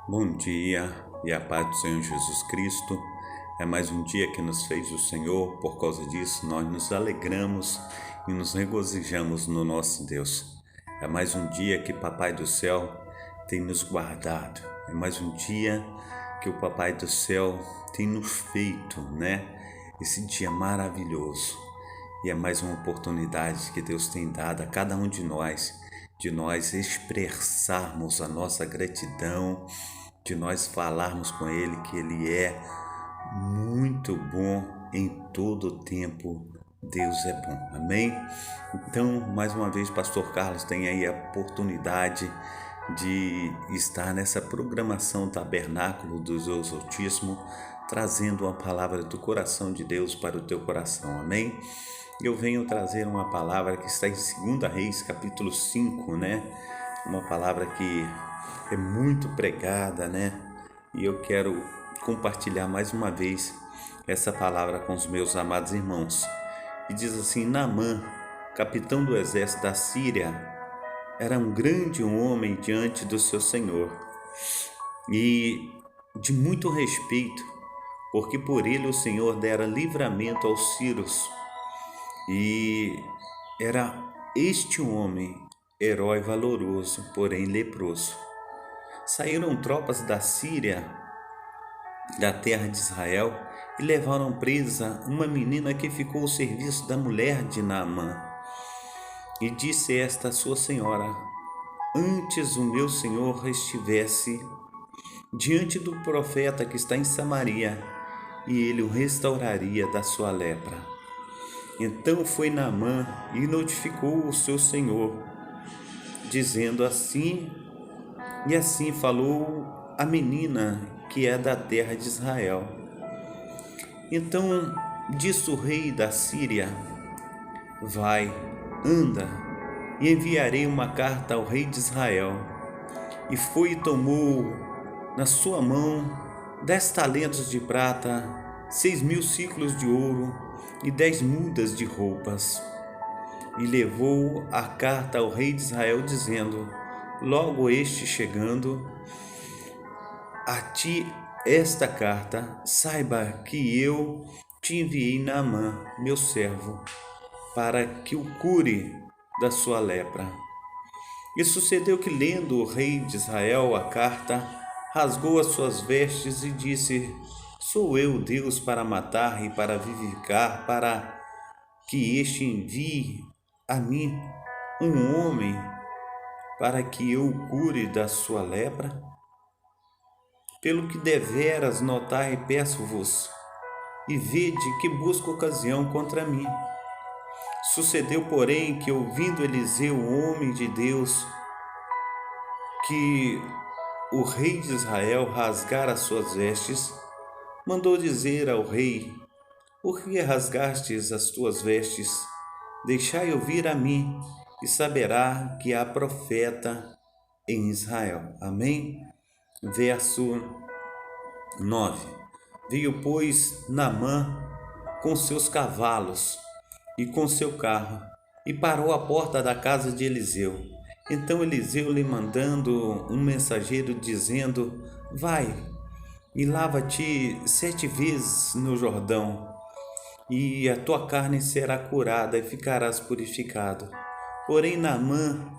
Bom dia e a paz do Senhor Jesus Cristo. É mais um dia que nos fez o Senhor, por causa disso nós nos alegramos e nos regozijamos no nosso Deus. É mais um dia que Papai do Céu tem nos guardado. É mais um dia que o Papai do Céu tem nos feito, Esse dia maravilhoso. E é mais uma oportunidade que Deus tem dado a cada um de nós expressarmos a nossa gratidão, de nós falarmos com Ele que Ele é muito bom em todo o tempo. Deus é bom, amém? Então, mais uma vez, Pastor Carlos tem aí a oportunidade de estar nessa programação Tabernáculo do Deus Altíssimo, trazendo uma palavra do coração de Deus para o teu coração, amém? Eu venho trazer uma palavra que está em 2 Reis, capítulo 5, Uma palavra que é muito pregada, E eu quero compartilhar mais uma vez essa palavra com os meus amados irmãos. E diz assim: Naamã, capitão do exército da Síria, era um grande homem diante do seu senhor e de muito respeito, porque por ele o Senhor dera livramento aos sírios. E era este homem, herói valoroso, porém leproso. Saíram tropas da Síria, da terra de Israel, e levaram presa uma menina que ficou ao serviço da mulher de Naamã. E disse esta a sua senhora: antes o meu senhor estivesse diante do profeta que está em Samaria, e ele o restauraria da sua lepra. Então foi Naamã e notificou o seu senhor, dizendo assim, e assim falou a menina que é da terra de Israel. Então disse o rei da Síria: vai, anda, e enviarei uma carta ao rei de Israel. E foi e tomou na sua mão 10 talentos de prata, 6.000 siclos de ouro e 10 mudas de roupas. E levou a carta ao rei de Israel, dizendo: logo este chegando a ti esta carta, saiba que eu te enviei Naamã, meu servo, para que o cure da sua lepra. E sucedeu que, lendo o rei de Israel a carta, rasgou as suas vestes e disse: sou eu Deus para matar e para vivificar, para que este envie a mim um homem para que eu o cure da sua lepra? Pelo que deveras notai, peço-vos, e vede que busco ocasião contra mim. Sucedeu, porém, que, ouvindo Eliseu, o homem de Deus, que o rei de Israel rasgara as suas vestes, mandou dizer ao rei: por que rasgastes as tuas vestes? Deixai ouvir a mim, e saberá que há profeta em Israel. Amém? Verso 9. Veio, pois, Naamã com seus cavalos e com seu carro, e parou à porta da casa de Eliseu. Então Eliseu lhe mandando um mensageiro, dizendo: vai e lava-te 7 vezes no Jordão, e a tua carne será curada e ficarás purificado. Porém Naamã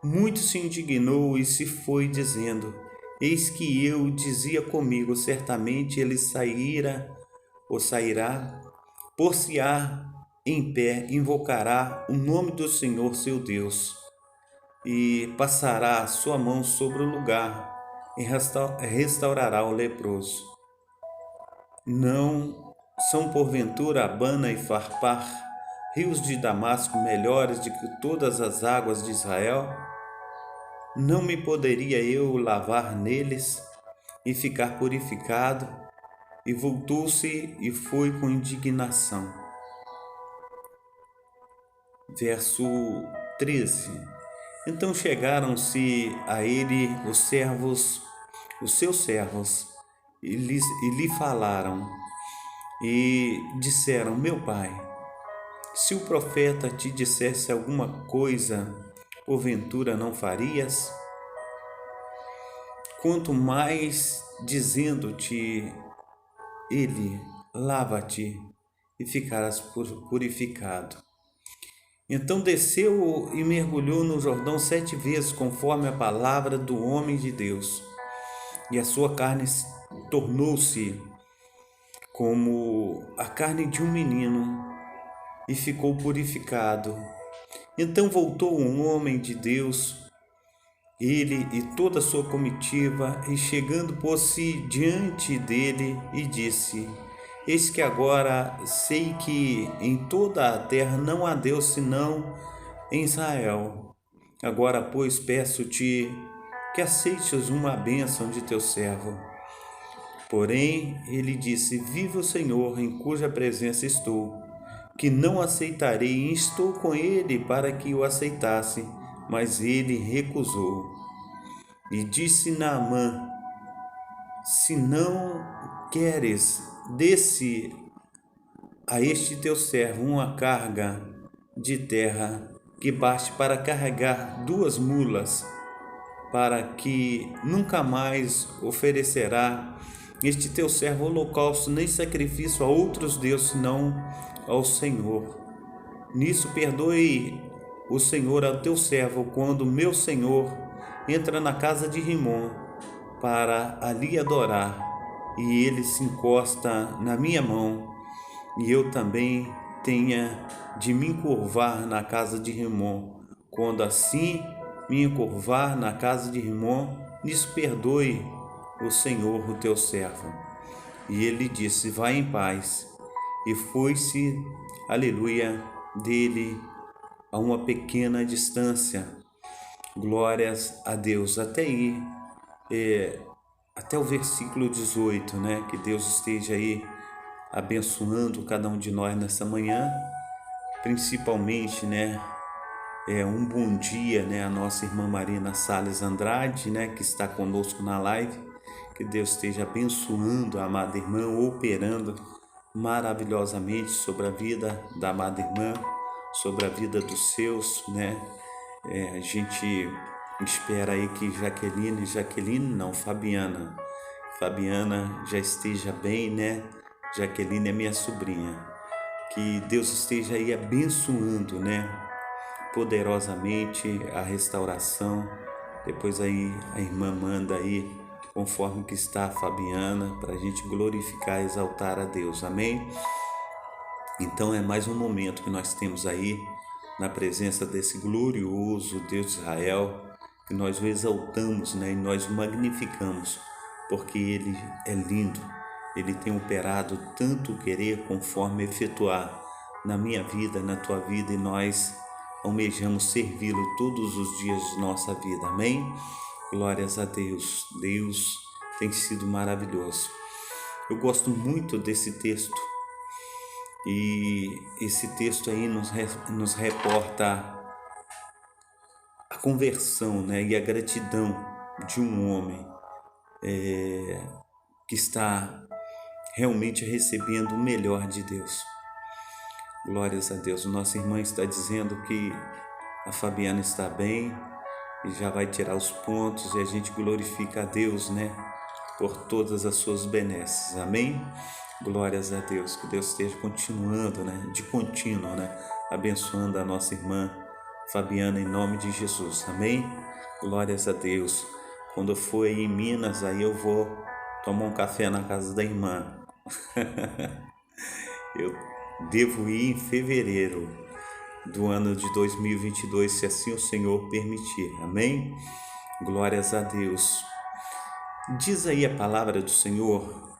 muito se indignou e se foi, dizendo: eis que eu dizia comigo, certamente ele sairá, por-se-á em pé, invocará o nome do Senhor seu Deus, e passará a sua mão sobre o lugar, e restaurará o leproso. Não são porventura Abana e Farpar, rios de Damasco, melhores do que todas as águas de Israel? Não me poderia eu lavar neles e ficar purificado? E voltou-se e foi com indignação. Verso 13. Então chegaram-se a ele os seus servos, e lhe falaram, e disseram: meu pai, se o profeta te dissesse alguma coisa, porventura não farias? quanto mais dizendo-te ele, lava-te e ficarás purificado. Então desceu e mergulhou no Jordão 7 vezes, conforme a palavra do homem de Deus, e a sua carne tornou-se como a carne de um menino, e ficou purificado. Então voltou um homem de Deus, ele e toda a sua comitiva, e chegando pôs-se diante dele e disse: Eis que agora sei que em toda a terra não há Deus senão em Israel. Agora, pois, peço-te que aceites uma bênção de teu servo. Porém, ele disse: Vive o Senhor, em cuja presença estou, que não aceitarei, e estou com ele para que o aceitasse. Mas ele recusou. E disse Naamã: Se não queres, desce a este teu servo uma carga de terra que baste para carregar 2 mulas, para que nunca mais oferecerá este teu servo holocausto nem sacrifício a outros deuses senão ao Senhor. Nisso perdoe o Senhor ao teu servo quando meu senhor entra na casa de Rimom para ali adorar, e ele se encosta na minha mão, e eu também tenha de me encurvar na casa de Rimom. Quando assim me encurvar na casa de Rimom, nisso perdoe o Senhor o teu servo. E ele disse: Vai em paz. E foi-se, aleluia, dele a uma pequena distância. Glórias a Deus. Até aí, até o versículo 18, né? Que Deus esteja aí abençoando cada um de nós nessa manhã, principalmente, né? Um bom dia, né? A nossa irmã Marina Salles Andrade, né? Que está conosco na live. Que Deus esteja abençoando a amada irmã, operando maravilhosamente sobre a vida da amada irmã, sobre a vida dos seus, né? A gente espera aí que Fabiana já esteja bem, né? Jaqueline é minha sobrinha. Que Deus esteja aí abençoando, né? Poderosamente a restauração. Depois aí a irmã manda aí, conforme que está a Fabiana, para a gente glorificar e exaltar a Deus. Amém? Então é mais um momento que nós temos aí na presença desse glorioso Deus de Israel, que nós o exaltamos, né? E nós o magnificamos, porque Ele é lindo. Ele tem operado tanto querer conforme efetuar na minha vida, na tua vida, e nós almejamos servi-lo todos os dias de nossa vida. Amém? Glórias a Deus. Deus tem sido maravilhoso. Eu gosto muito desse texto, e esse texto aí nos reporta a conversão, né, e a gratidão de um homem que está realmente recebendo o melhor de Deus. Glórias a Deus. Nossa irmã está dizendo que a Fabiana está bem e já vai tirar os pontos, e a gente glorifica a Deus, né, por todas as suas benesses. Amém? Glórias a Deus. Que Deus esteja continuando, né, de contínuo, né, abençoando a nossa irmã Fabiana em nome de Jesus. Amém? Glórias a Deus. Quando eu for aí em Minas, aí eu vou tomar um café na casa da irmã. Eu devo ir em fevereiro do ano de 2022, se assim o Senhor permitir. Amém? Glórias a Deus. Diz aí a palavra do Senhor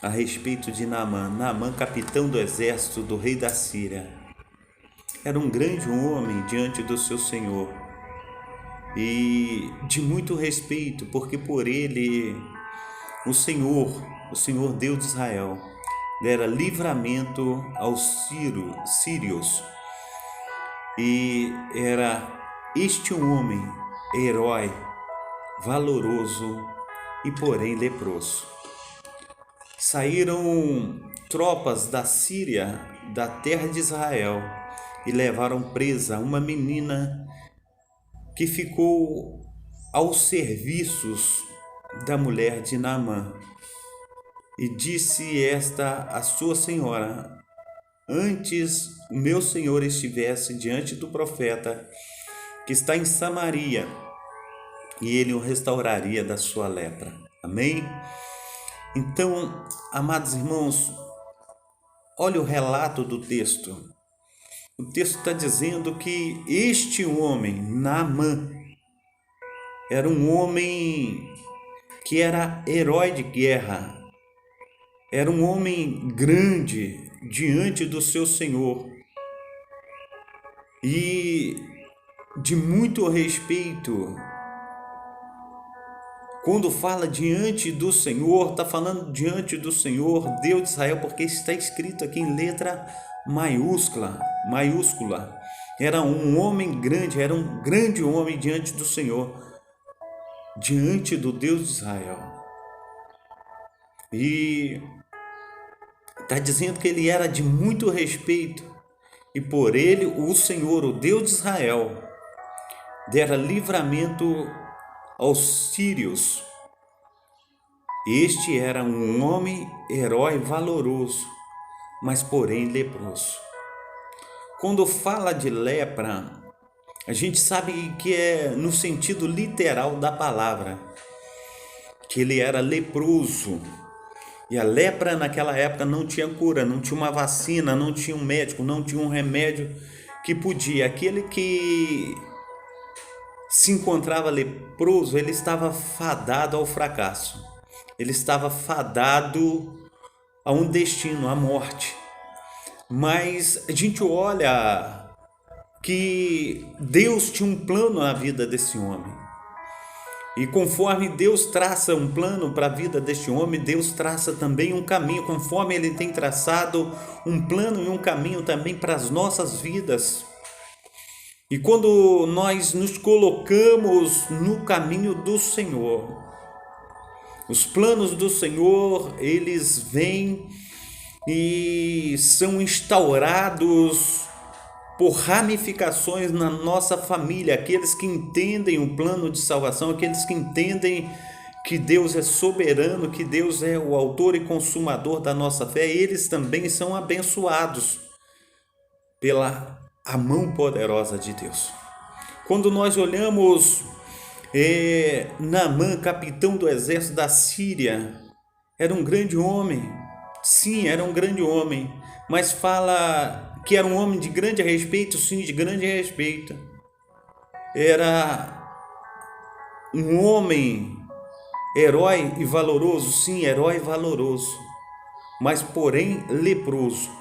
a respeito de Naamã. Naamã, capitão do exército do rei da Síria, era um grande homem diante do seu Senhor e de muito respeito, porque por ele o Senhor Deus de Israel, dera livramento aos sírios, e era este um homem herói, valoroso e porém leproso. Saíram tropas da Síria, da terra de Israel, e levaram presa uma menina que ficou aos serviços da mulher de Naamã. E disse esta a sua senhora: antes o meu senhor estivesse diante do profeta que está em Samaria, e ele o restauraria da sua lepra. Amém? Então, amados irmãos, olha o relato do texto. O texto está dizendo que este homem, Naamã, era um homem que era herói de guerra, era um homem grande diante do seu Senhor e de muito respeito. Quando fala diante do Senhor, está falando diante do Senhor, Deus de Israel, porque está escrito aqui em letra maiúscula. Era um homem grande, era um grande homem diante do Senhor, diante do Deus de Israel. E está dizendo que ele era de muito respeito, e por ele o Senhor, o Deus de Israel, dera livramento aos sírios. Este era um homem herói valoroso, mas porém leproso. Quando fala de lepra, a gente sabe que é no sentido literal da palavra, que ele era leproso. E a lepra naquela época não tinha cura, não tinha uma vacina, não tinha um médico, não tinha um remédio que podia. Aquele que se encontrava leproso, ele estava fadado ao fracasso. Ele estava fadado a um destino, à morte. Mas a gente olha que Deus tinha um plano na vida desse homem. E conforme Deus traça um plano para a vida deste homem, Deus traça também um caminho, conforme Ele tem traçado um plano e um caminho também para as nossas vidas. E quando nós nos colocamos no caminho do Senhor, os planos do Senhor, eles vêm e são instaurados por ramificações na nossa família. Aqueles que entendem o plano de salvação, aqueles que entendem que Deus é soberano, que Deus é o autor e consumador da nossa fé, eles também são abençoados pela a mão poderosa de Deus. Quando nós olhamos Naamã, capitão do exército da Síria, era um grande homem. Sim, era um grande homem, mas fala que era um homem de grande respeito, sim, de grande respeito. Era um homem herói e valoroso, sim, herói e valoroso, mas porém leproso.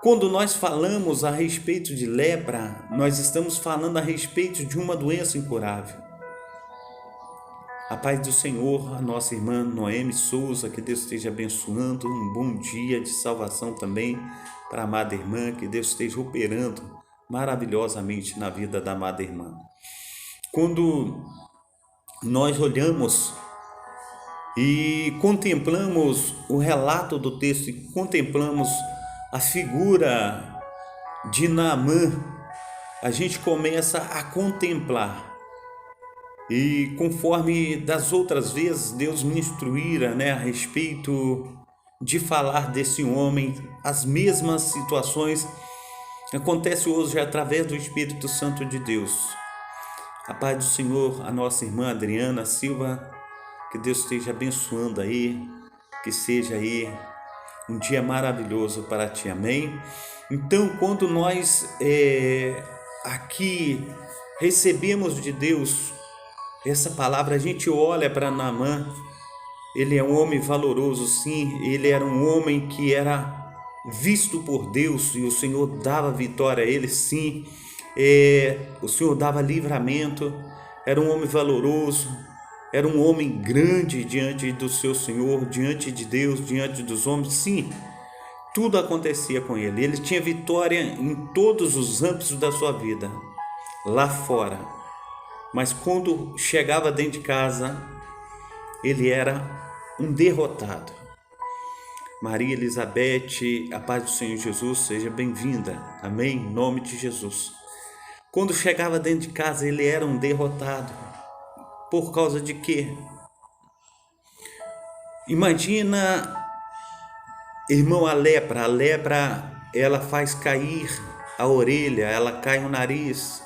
Quando nós falamos a respeito de lepra, nós estamos falando a respeito de uma doença incurável. A paz do Senhor, a nossa irmã Noemi Souza, que Deus esteja abençoando, um bom dia de salvação também para a amada irmã, que Deus esteja operando maravilhosamente na vida da amada irmã. Quando nós olhamos e contemplamos o relato do texto e contemplamos a figura de Naamã, a gente começa a contemplar. E conforme das outras vezes Deus me instruíra, a respeito de falar desse homem, as mesmas situações acontecem hoje através do Espírito Santo de Deus. A paz do Senhor, a nossa irmã Adriana Silva, que Deus esteja abençoando aí, que seja aí um dia maravilhoso para ti, amém? Então, quando nós aqui recebemos de Deus essa palavra, a gente olha para Naamã. Ele é um homem valoroso, sim, ele era um homem que era visto por Deus e o Senhor dava vitória a ele, sim, o Senhor dava livramento, era um homem valoroso, era um homem grande diante do seu Senhor, diante de Deus, diante dos homens, sim, tudo acontecia com ele. Ele tinha vitória em todos os âmbitos da sua vida, lá fora. Mas quando chegava dentro de casa, ele era um derrotado. Maria Elizabeth, a paz do Senhor Jesus, seja bem-vinda, amém? Em nome de Jesus. Quando chegava dentro de casa, ele era um derrotado. Por causa de quê? Imagina, irmão, a lepra. A lepra, ela faz cair a orelha, ela cai o nariz.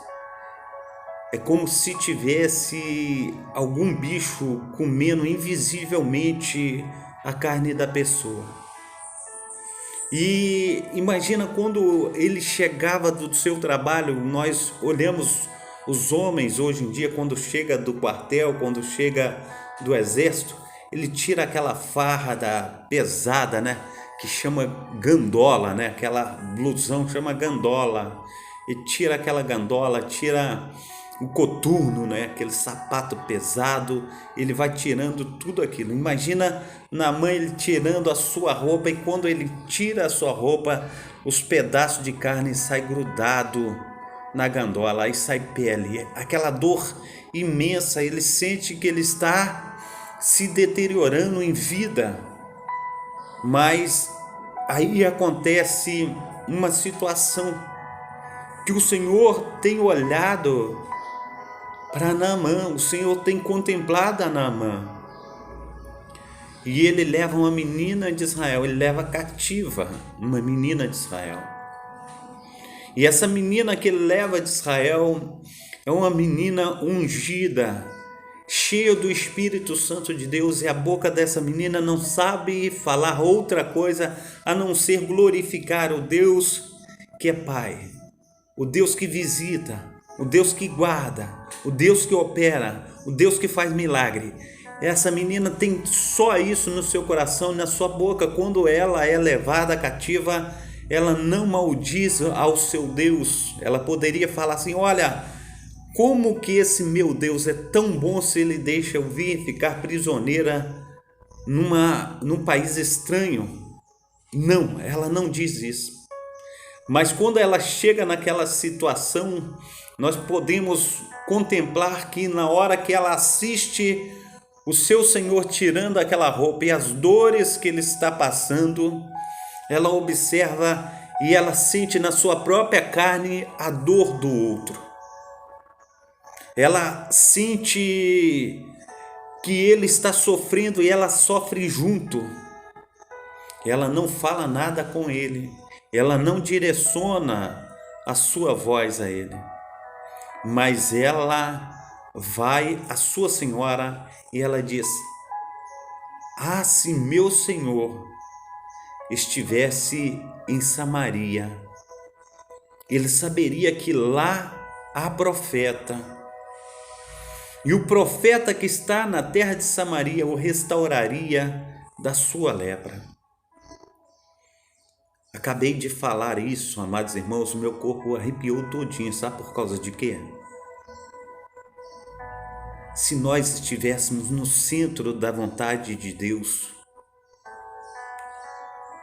É como se tivesse algum bicho comendo invisivelmente a carne da pessoa. E imagina quando ele chegava do seu trabalho. Nós olhamos os homens hoje em dia, quando chega do quartel, quando chega do exército, ele tira aquela farda pesada, né? Que chama gandola, né? Aquela blusão chama gandola. E tira aquela gandola, tira o coturno, né? Aquele sapato pesado, ele vai tirando tudo aquilo. Imagina Naamã ele tirando a sua roupa, e quando ele tira a sua roupa, os pedaços de carne saem grudado na gandola, aí sai pele, aquela dor imensa. Ele sente que ele está se deteriorando em vida, mas aí acontece uma situação que o Senhor tem olhado para Naamã, o Senhor tem contemplado a Naamã, e ele leva uma menina de Israel, ele leva cativa uma menina de Israel. E essa menina que ele leva de Israel é uma menina ungida, cheia do Espírito Santo de Deus, e a boca dessa menina não sabe falar outra coisa a não ser glorificar o Deus que é Pai, o Deus que visita, o Deus que guarda, o Deus que opera, o Deus que faz milagre. Essa menina tem só isso no seu coração e na sua boca. Quando ela é levada cativa, ela não maldiz ao seu Deus. Ela poderia falar assim: olha, como que esse meu Deus é tão bom se ele deixa eu vir ficar prisioneira num país estranho. Não, ela não diz isso. Mas quando ela chega naquela situação, nós podemos contemplar que na hora que ela assiste o seu Senhor tirando aquela roupa e as dores que ele está passando, ela observa e ela sente na sua própria carne a dor do outro. Ela sente que ele está sofrendo e ela sofre junto. Ela não fala nada com ele, ela não direciona a sua voz a ele, mas ela vai à sua senhora e ela diz: ah, se meu Senhor estivesse em Samaria, ele saberia que lá há profeta, e o profeta que está na terra de Samaria o restauraria da sua lepra. Acabei de falar isso, amados irmãos, o meu corpo arrepiou todinho. Sabe por causa de quê? Se nós estivéssemos no centro da vontade de Deus,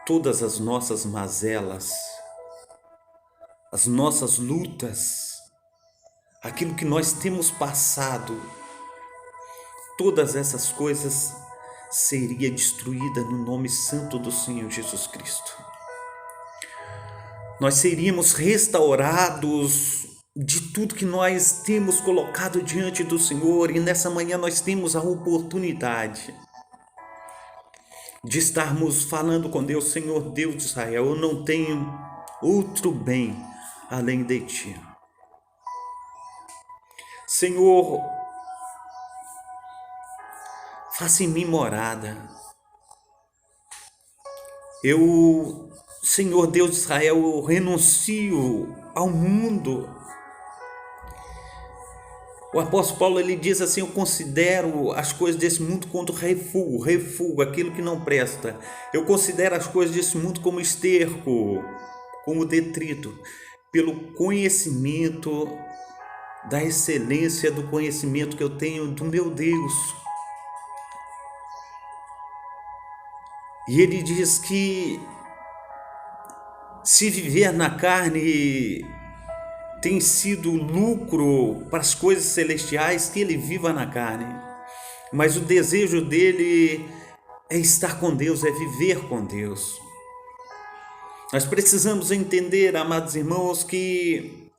todas as nossas mazelas, as nossas lutas, aquilo que nós temos passado, todas essas coisas seria destruída no nome santo do Senhor Jesus Cristo. Nós seríamos restaurados de tudo que nós temos colocado diante do Senhor, e nessa manhã nós temos a oportunidade de estarmos falando com Deus: Senhor Deus de Israel, eu não tenho outro bem além de Ti. Senhor, faça em mim morada. Senhor Deus de Israel, eu renuncio ao mundo. O apóstolo Paulo ele diz assim: eu considero as coisas desse mundo como refúgio, aquilo que não presta. Eu considero as coisas desse mundo como esterco, como detrito, pelo conhecimento da excelência do conhecimento que eu tenho do meu Deus. E ele diz que se viver na carne tem sido lucro para as coisas celestiais, que ele viva na carne. Mas o desejo dele é estar com Deus, é viver com Deus. Nós precisamos entender, amados irmãos, que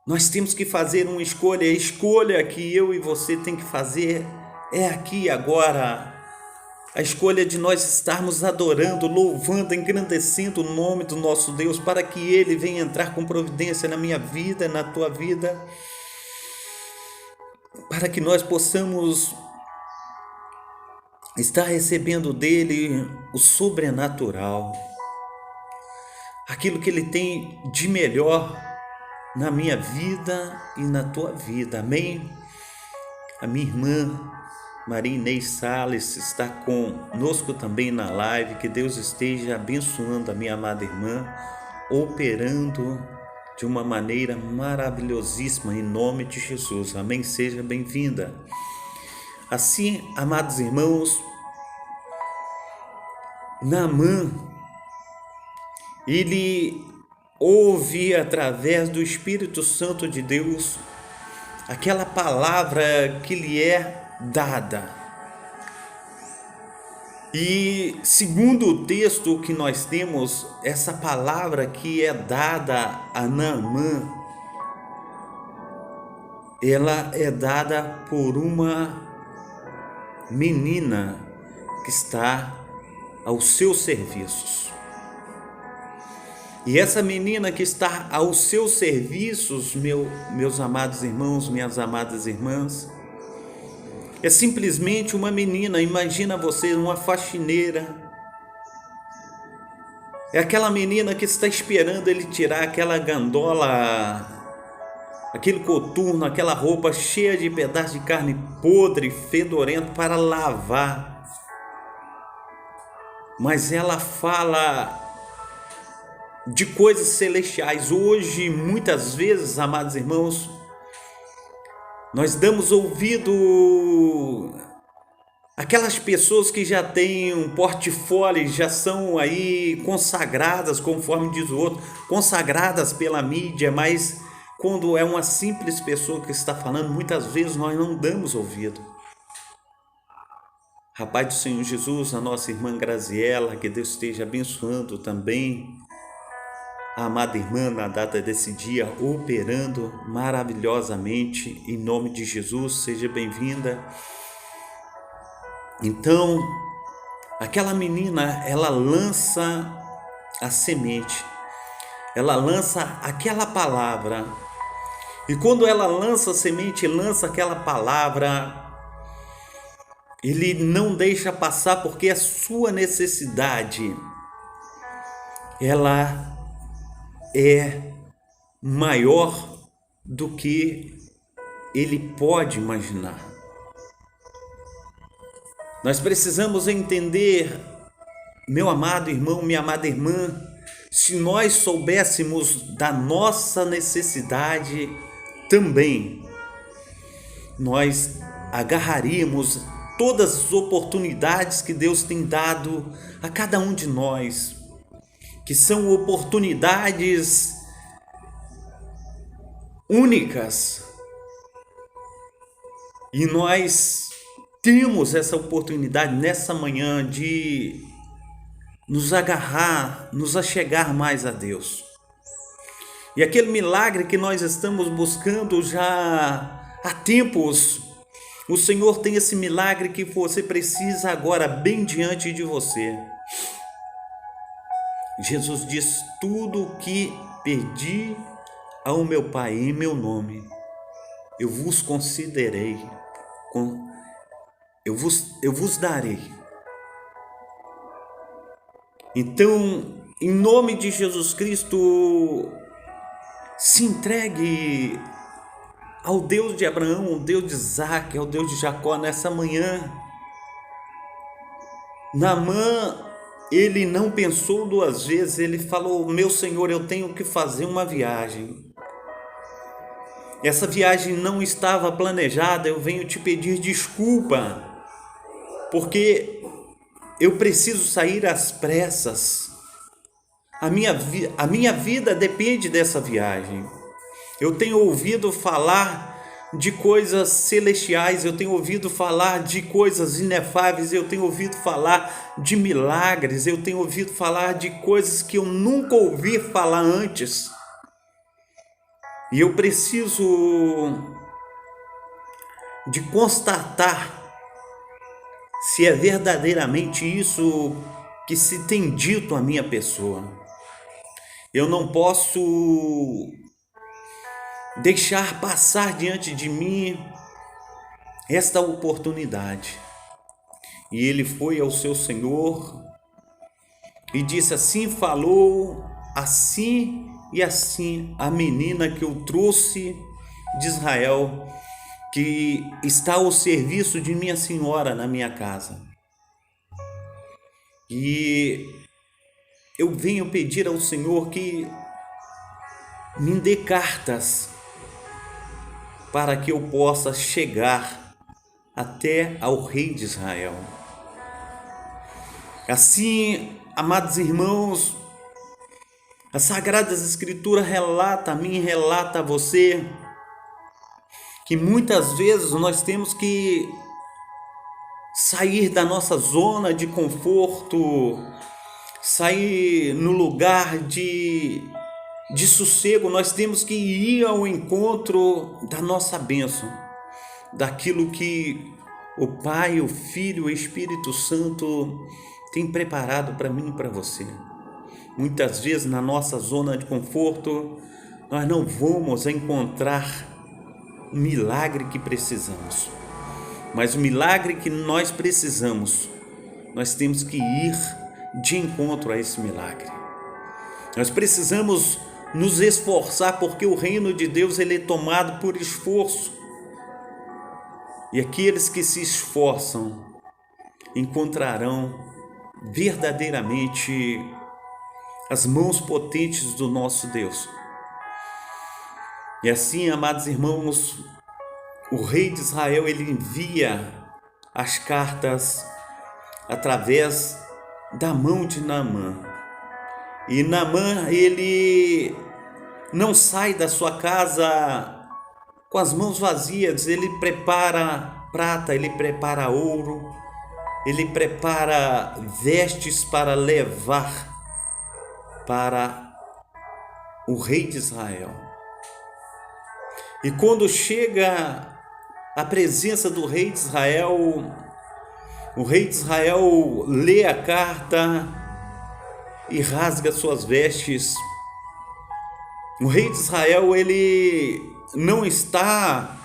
nós temos que fazer uma escolha. A escolha que eu e você tem que fazer é aqui agora. A escolha de nós estarmos adorando, louvando, engrandecendo o nome do nosso Deus, para que Ele venha entrar com providência na minha vida, na tua vida, para que nós possamos estar recebendo dEle o sobrenatural, aquilo que Ele tem de melhor na minha vida e na tua vida. Amém? A minha irmã Maria Inês Salles está conosco também na live. Que Deus esteja abençoando a minha amada irmã, operando de uma maneira maravilhosíssima, em nome de Jesus. Amém? Seja bem-vinda. Assim, amados irmãos, Naamã, ele ouve através do Espírito Santo de Deus aquela palavra que lhe é dada. E segundo o texto que nós temos, essa palavra que é dada a Naamã, ela é dada por uma menina que está aos seus serviços. E essa menina que está aos seus serviços, meus amados irmãos, minhas amadas irmãs, é simplesmente uma menina. Imagina você, uma faxineira. É aquela menina que está esperando ele tirar aquela gandola, aquele coturno, aquela roupa cheia de pedaços de carne podre, fedorento, para lavar. Mas ela fala de coisas celestiais. Hoje, muitas vezes, amados irmãos, nós damos ouvido àquelas pessoas que já têm um portfólio, já são aí consagradas, conforme diz o outro, consagradas pela mídia, mas quando é uma simples pessoa que está falando, muitas vezes nós não damos ouvido. Rapaz do Senhor Jesus, a nossa irmã Graziela, que Deus esteja abençoando também a amada irmã na data desse dia, operando maravilhosamente, em nome de Jesus. Seja bem-vinda. Então, aquela menina, ela lança a semente, ela lança aquela palavra, e quando ela lança a semente, lança aquela palavra, ele não deixa passar, porque a sua necessidade, ela é maior do que ele pode imaginar. Nós precisamos entender, meu amado irmão, minha amada irmã, se nós soubéssemos da nossa necessidade também, nós agarraríamos todas as oportunidades que Deus tem dado a cada um de nós, que são oportunidades únicas, e nós temos essa oportunidade nessa manhã de nos agarrar, nos achegar mais a Deus. E aquele milagre que nós estamos buscando já há tempos, o Senhor tem esse milagre que você precisa agora, bem diante de você. Jesus diz: tudo o que pedi ao meu Pai em meu nome, eu vos concederei, eu vos darei. Então, em nome de Jesus Cristo, se entregue ao Deus de Abraão, ao Deus de Isaac, ao Deus de Jacó nessa manhã. Naamã, ele não pensou duas vezes, ele falou: meu Senhor, eu tenho que fazer uma viagem. Essa viagem não estava planejada, eu venho te pedir desculpa, porque eu preciso sair às pressas. A minha vida depende dessa viagem. Eu tenho ouvido falar de coisas celestiais, eu tenho ouvido falar de coisas inefáveis, eu tenho ouvido falar de milagres, eu tenho ouvido falar de coisas que eu nunca ouvi falar antes. E eu preciso de constatar se é verdadeiramente isso que se tem dito à minha pessoa. Eu não posso deixar passar diante de mim esta oportunidade. E ele foi ao seu Senhor e disse: assim falou, assim e assim, a menina que eu trouxe de Israel, que está ao serviço de minha senhora na minha casa. E eu venho pedir ao Senhor que me dê cartas para que eu possa chegar até ao rei de Israel. Assim, amados irmãos, as Sagradas Escrituras relata a mim, relata a você, que muitas vezes nós temos que sair da nossa zona de conforto, sair no lugar de sossego. Nós temos que ir ao encontro da nossa bênção, daquilo que o Pai, o Filho, o Espírito Santo tem preparado para mim e para você. Muitas vezes na nossa zona de conforto nós não vamos encontrar o milagre que precisamos, mas o milagre que nós precisamos, nós temos que ir de encontro a esse milagre. Nós precisamos nos esforçar, porque o reino de Deus ele é tomado por esforço, e aqueles que se esforçam encontrarão verdadeiramente as mãos potentes do nosso Deus. E assim, amados irmãos, o rei de Israel ele envia as cartas através da mão de Naamã. E Naamã ele não sai da sua casa com as mãos vazias. Ele prepara prata, ele prepara ouro, ele prepara vestes para levar para o rei de Israel. E quando chega à presença do rei de Israel, o rei de Israel lê a carta e rasga suas vestes. O rei de Israel ele não está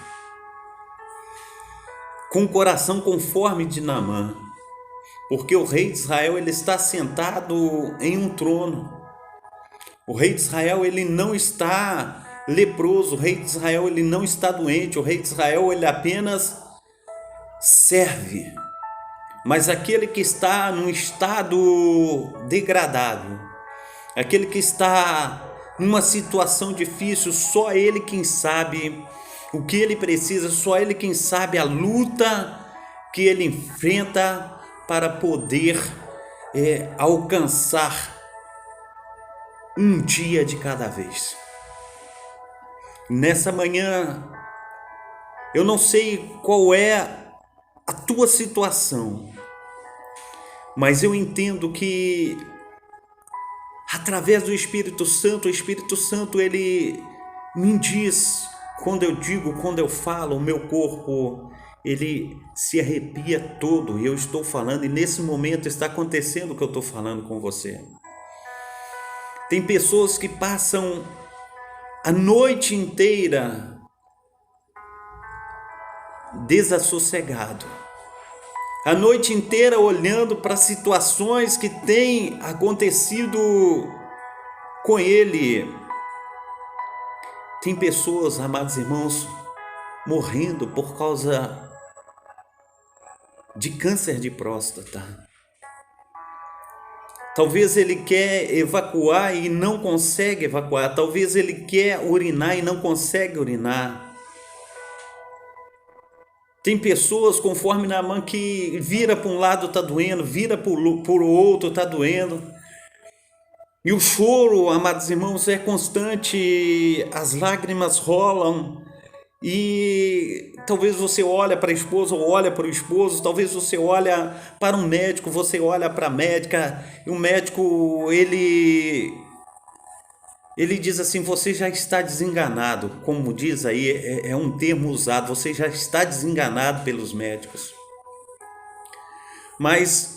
com o coração conforme de Naamã, porque o rei de Israel ele está sentado em um trono. O rei de Israel ele não está leproso, o rei de Israel ele não está doente, o rei de Israel ele apenas serve. Mas aquele que está num estado degradado, aquele que está numa situação difícil, só ele quem sabe o que ele precisa, só ele quem sabe a luta que ele enfrenta para poder alcançar um dia de cada vez. Nessa manhã, eu não sei qual é a tua situação, mas eu entendo que através do Espírito Santo, o Espírito Santo ele me diz, quando eu falo, o meu corpo ele se arrepia todo, e eu estou falando, e nesse momento está acontecendo o que eu estou falando com você. Tem pessoas que passam a noite inteira desassossegado, a noite inteira olhando para situações que têm acontecido com ele. Tem pessoas, amados irmãos, morrendo por causa de câncer de próstata. Talvez ele quer evacuar e não consegue evacuar. Talvez ele quer urinar e não consegue urinar. Tem pessoas, conforme Naamã, que vira para um lado está doendo, vira para o outro está doendo. E o choro, amados irmãos, é constante, as lágrimas rolam. E talvez você olha para a esposa ou olha para o esposo, talvez você olha para um médico, você olha para a médica, e o médico ele diz assim: você já está desenganado, como diz aí, é um termo usado, você já está desenganado pelos médicos. Mas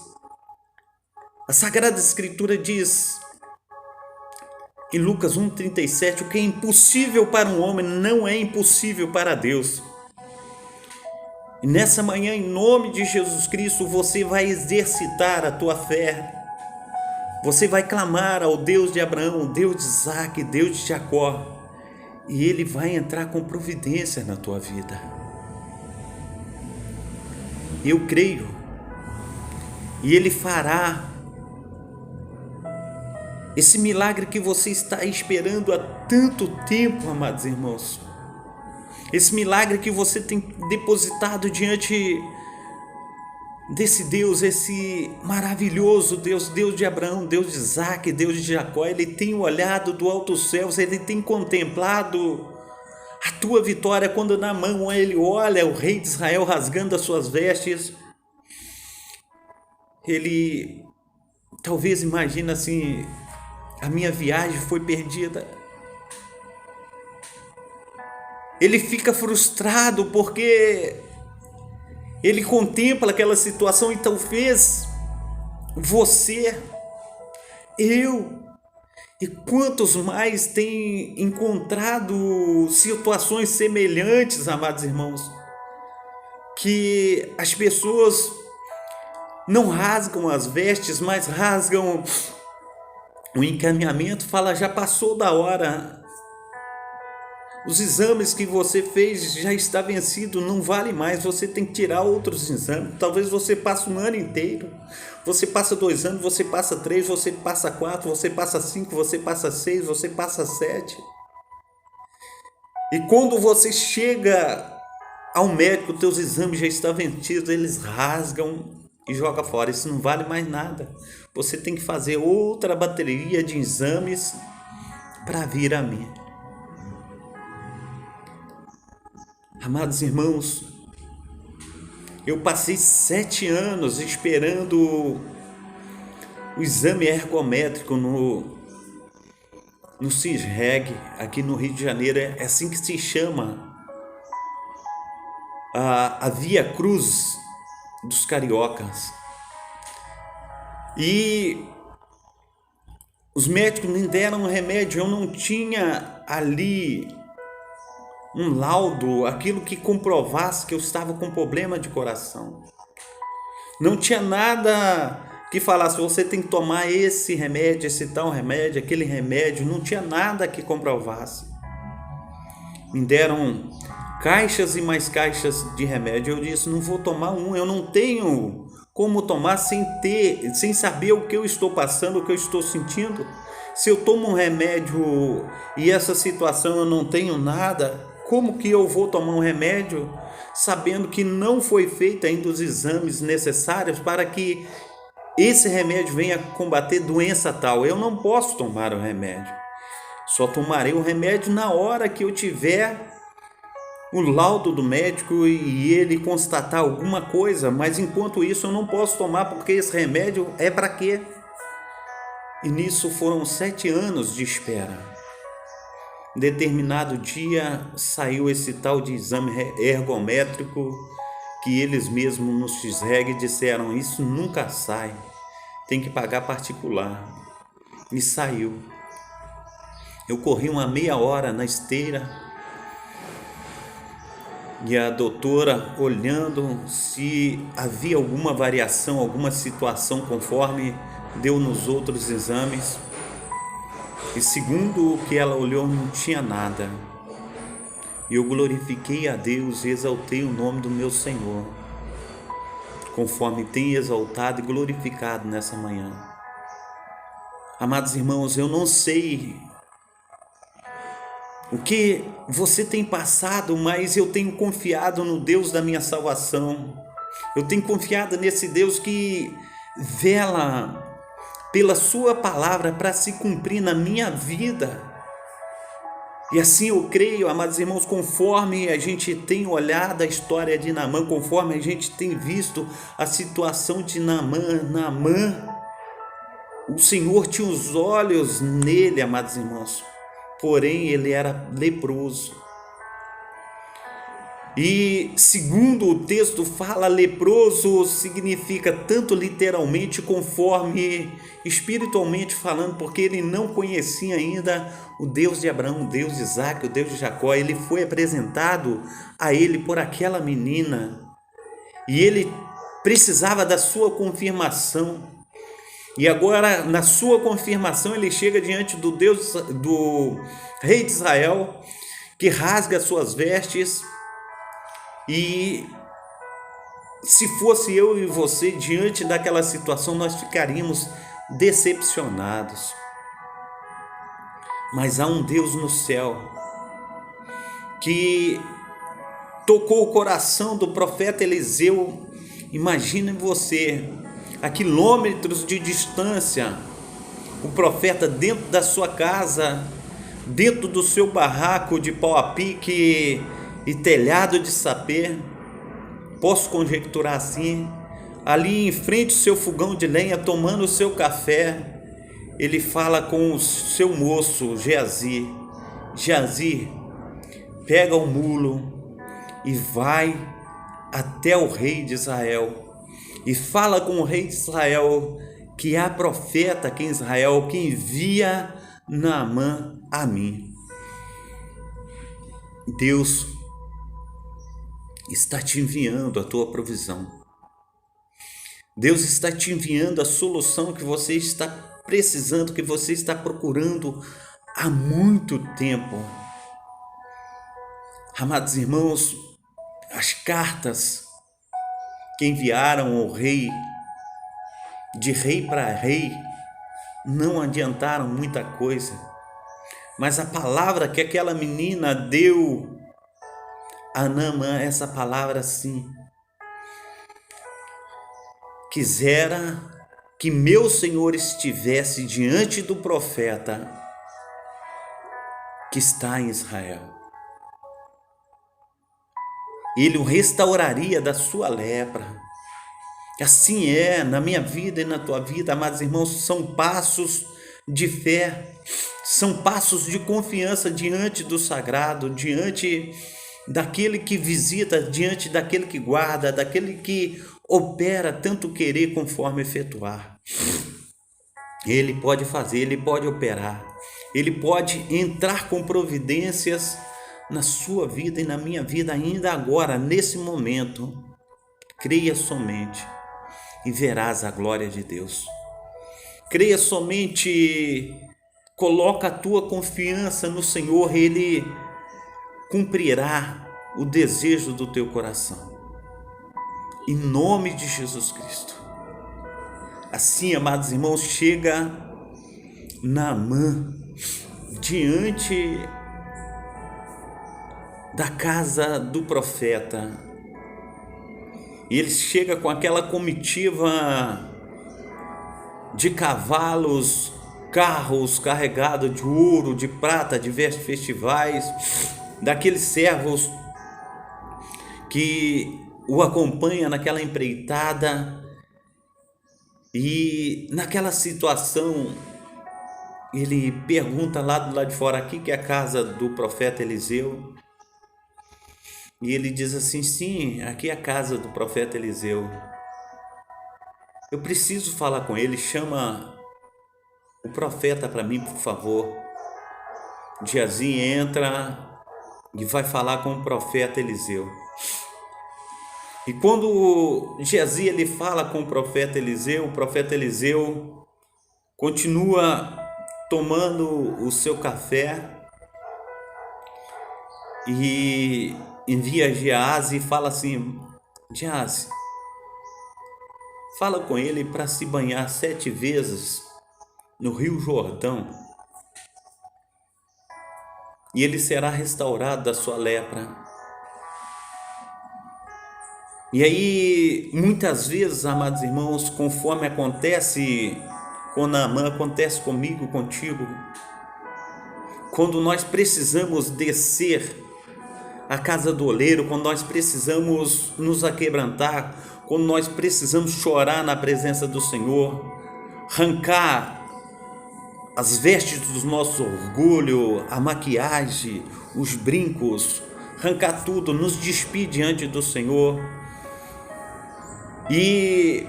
a Sagrada Escritura diz em Lucas 1,37, o que é impossível para um homem não é impossível para Deus. E nessa manhã, em nome de Jesus Cristo, você vai exercitar a tua fé. Você vai clamar ao Deus de Abraão, Deus de Isaac, Deus de Jacó. E Ele vai entrar com providência na tua vida. Eu creio. E Ele fará esse milagre que você está esperando há tanto tempo, amados irmãos. Esse milagre que você tem depositado diante desse Deus, esse maravilhoso Deus, Deus de Abraão, Deus de Isaac, Deus de Jacó. Ele tem olhado do alto céus, Ele tem contemplado a tua vitória, quando na mão Ele olha o rei de Israel rasgando as suas vestes. Ele talvez imagina assim, a minha viagem foi perdida. Ele fica frustrado porque ele contempla aquela situação e talvez você, eu e quantos mais têm encontrado situações semelhantes, amados irmãos, que as pessoas não rasgam as vestes, mas rasgam o encaminhamento, fala, já passou da hora. Os exames que você fez já está vencido, não vale mais, você tem que tirar outros exames. Talvez você passe um ano inteiro, você passa 2 anos, você passa 3, você passa 4, você passa 5, você passa 6, você passa 7. E quando você chega ao médico, teus exames já estão vencidos, eles rasgam e jogam fora. Isso não vale mais nada. Você tem que fazer outra bateria de exames para vir a mim. Amados irmãos, eu passei 7 anos esperando o exame ergométrico no CISREG, aqui no Rio de Janeiro. É assim que se chama a Via Cruz dos cariocas. E os médicos me deram um remédio, eu não tinha ali um laudo, aquilo que comprovasse que eu estava com problema de coração. Não tinha nada que falasse, você tem que tomar esse remédio, esse tal remédio, aquele remédio. Não tinha nada que comprovasse. Me deram caixas e mais caixas de remédio. Eu disse, não vou tomar um, eu não tenho como tomar sem saber o que eu estou passando, o que eu estou sentindo. Se eu tomo um remédio e essa situação eu não tenho nada, como que eu vou tomar um remédio sabendo que não foi feito ainda os exames necessários para que esse remédio venha combater doença tal? Eu não posso tomar o remédio. Só tomarei o remédio na hora que eu tiver o laudo do médico e ele constatar alguma coisa, mas enquanto isso eu não posso tomar, porque esse remédio é para quê? E nisso foram 7 anos de espera. Determinado dia saiu esse tal de exame ergométrico que eles mesmos no XREG disseram, isso nunca sai, tem que pagar particular. E saiu. Eu corri uma meia hora na esteira e a doutora olhando se havia alguma variação, alguma situação conforme deu nos outros exames. E segundo o que ela olhou, não tinha nada. E eu glorifiquei a Deus e exaltei o nome do meu Senhor, conforme tem exaltado e glorificado nessa manhã. Amados irmãos, eu não sei o que você tem passado, mas eu tenho confiado no Deus da minha salvação. Eu tenho confiado nesse Deus que vela pela sua palavra para se cumprir na minha vida. E assim eu creio, amados irmãos, conforme a gente tem olhado a história de Naamã, conforme a gente tem visto a situação de Naamã, o Senhor tinha os olhos nele, amados irmãos, porém ele era leproso. E segundo o texto fala, leproso significa tanto literalmente conforme espiritualmente falando, porque ele não conhecia ainda o Deus de Abraão, o Deus de Isaac, o Deus de Jacó. Ele foi apresentado a ele por aquela menina e ele precisava da sua confirmação. E agora, na sua confirmação, ele chega diante do rei de Israel, que rasga suas vestes. E se fosse eu e você diante daquela situação, nós ficaríamos decepcionados. Mas há um Deus no céu que tocou o coração do profeta Eliseu. Imagine você, a quilômetros de distância, o profeta dentro da sua casa, dentro do seu barraco de pau a pique e telhado de sapê, posso conjecturar assim, ali em frente ao seu fogão de lenha, tomando o seu café, ele fala com o seu moço Geazi: Geazi, pega o mulo e vai até o rei de Israel e fala com o rei de Israel que há profeta aqui em Israel que envia Naamã a mim. Deus está te enviando a tua provisão. Deus está te enviando a solução que você está precisando, que você está procurando há muito tempo. Amados irmãos, as cartas que enviaram ao rei, de rei para rei, não adiantaram muita coisa. Mas a palavra que aquela menina deu a Naamã, essa palavra sim: quisera que meu Senhor estivesse diante do profeta que está em Israel. Ele o restauraria da sua lepra. Assim é na minha vida e na tua vida, amados irmãos. São passos de fé, são passos de confiança diante do sagrado, diante daquele que visita, diante daquele que guarda, daquele que opera tanto querer conforme efetuar. Ele pode fazer, ele pode operar, ele pode entrar com providências na sua vida e na minha vida ainda agora, nesse momento. Creia somente e verás a glória de Deus. Creia somente, coloca a tua confiança no Senhor, Ele cumprirá o desejo do teu coração. Em nome de Jesus Cristo. Assim, amados irmãos, chega Naamã diante da casa do profeta. E ele chega com aquela comitiva de cavalos, carros carregados de ouro, de prata, de festivais, daqueles servos que o acompanham naquela empreitada. E naquela situação, ele pergunta lá do lado de fora: aqui que é a casa do profeta Eliseu? E ele diz assim: sim, aqui é a casa do profeta Eliseu. Eu preciso falar com ele, chama o profeta para mim, por favor. Geazi entra e vai falar com o profeta Eliseu. E quando Geazi ele fala com o profeta Eliseu continua tomando o seu café e envia Geazi e fala assim: Geazi, fala com ele para se banhar 7 vezes no Rio Jordão e ele será restaurado da sua lepra. E aí, muitas vezes, amados irmãos, conforme acontece com Naamã, acontece comigo, contigo, quando nós precisamos descer à casa do oleiro, quando nós precisamos nos aquebrantar, quando nós precisamos chorar na presença do Senhor, arrancar as vestes do nosso orgulho, a maquiagem, os brincos, arrancar tudo, nos despir diante do Senhor e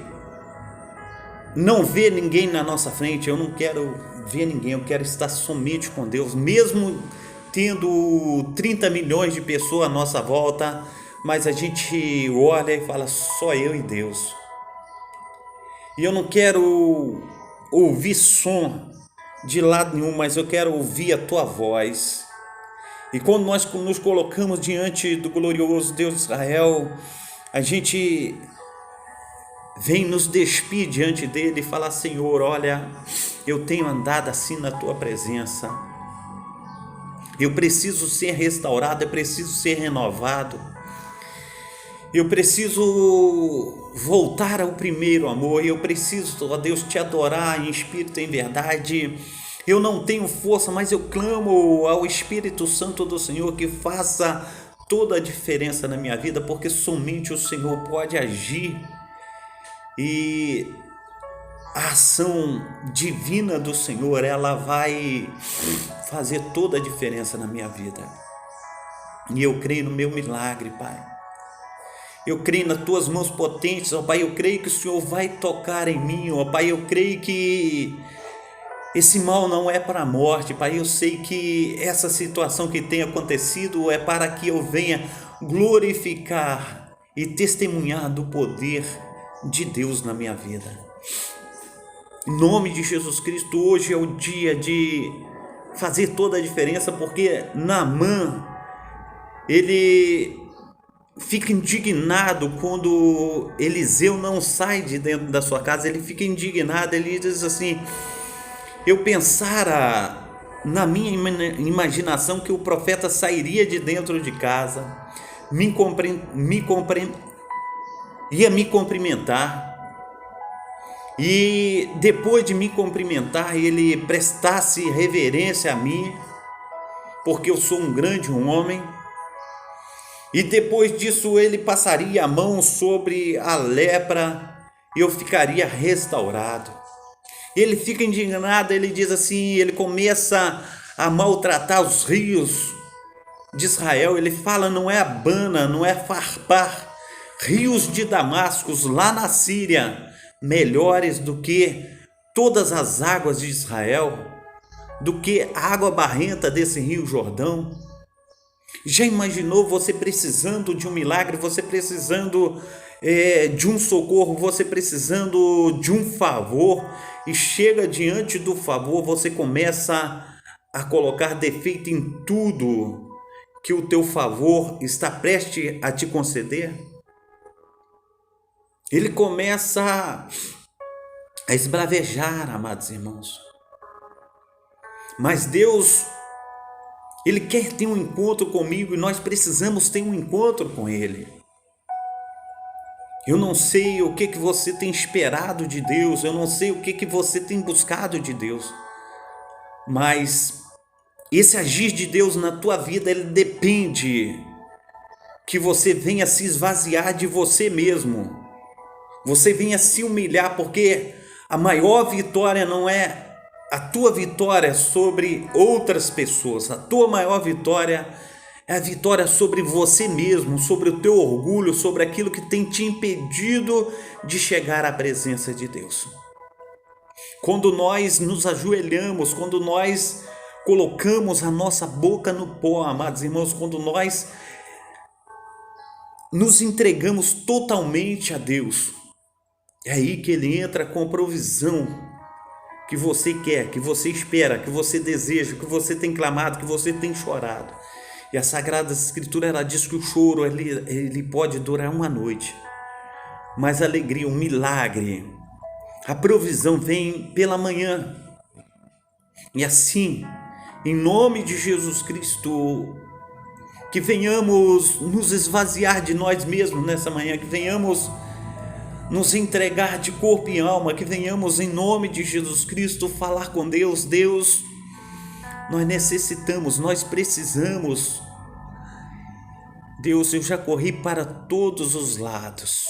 não ver ninguém na nossa frente. Eu não quero ver ninguém, eu quero estar somente com Deus, mesmo tendo 30 milhões de pessoas à nossa volta, mas a gente olha e fala, só eu e Deus. E eu não quero ouvir som de lado nenhum, mas eu quero ouvir a tua voz. E quando nós nos colocamos diante do glorioso Deus de Israel, a gente vem nos despir diante dele e falar, Senhor, olha, eu tenho andado assim na tua presença, eu preciso ser restaurado, eu preciso ser renovado, eu preciso voltar ao primeiro amor, eu preciso, ó Deus, te adorar em espírito e em verdade. Eu não tenho força, mas eu clamo ao Espírito Santo do Senhor que faça toda a diferença na minha vida, porque somente o Senhor pode agir e a ação divina do Senhor, ela vai fazer toda a diferença na minha vida. E eu creio no meu milagre, Pai. Eu creio nas tuas mãos potentes, ó Pai. Eu creio que o Senhor vai tocar em mim, ó Pai. Eu creio que esse mal não é para a morte, Pai. Eu sei que essa situação que tem acontecido é para que eu venha glorificar e testemunhar do poder de Deus na minha vida. Em nome de Jesus Cristo, hoje é o dia de fazer toda a diferença, porque Naamã, ele fica indignado quando Eliseu não sai de dentro da sua casa. Ele fica indignado, ele diz assim, eu pensara na minha imaginação que o profeta sairia de dentro de casa, ia me cumprimentar, e depois de me cumprimentar ele prestasse reverência a mim, porque eu sou um grande homem, e depois disso ele passaria a mão sobre a lepra e eu ficaria restaurado. Ele fica indignado, ele diz assim, ele começa a maltratar os rios de Israel. Ele fala, não é Abana, não é Farpar, rios de Damasco, lá na Síria, melhores do que todas as águas de Israel, do que a água barrenta desse rio Jordão. Já imaginou você precisando de um milagre, você precisando de um socorro, você precisando de um favor, e chega diante do favor, você começa a colocar defeito em tudo que o teu favor está prestes a te conceder? Ele começa a esbravejar, amados irmãos. Mas Deus, Ele quer ter um encontro comigo e nós precisamos ter um encontro com Ele. Eu não sei o que você tem esperado de Deus, eu não sei o que você tem buscado de Deus, mas esse agir de Deus na tua vida, ele depende que você venha se esvaziar de você mesmo, você venha se humilhar, porque a maior vitória não é a tua vitória sobre outras pessoas, a tua maior vitória é a vitória sobre você mesmo, sobre o teu orgulho, sobre aquilo que tem te impedido de chegar à presença de Deus. Quando nós nos ajoelhamos, quando nós colocamos a nossa boca no pó, amados irmãos, quando nós nos entregamos totalmente a Deus, é aí que Ele entra com a provisão que você quer, que você espera, que você deseja, que você tem clamado, que você tem chorado. E a Sagrada Escritura, ela diz que o choro ele pode durar uma noite, mas a alegria, o milagre, a provisão vem pela manhã. E assim, em nome de Jesus Cristo, que venhamos nos esvaziar de nós mesmos nessa manhã, que venhamos nos entregar de corpo e alma, que venhamos em nome de Jesus Cristo falar com Deus. Deus, nós necessitamos, nós precisamos. Deus, eu já corri para todos os lados.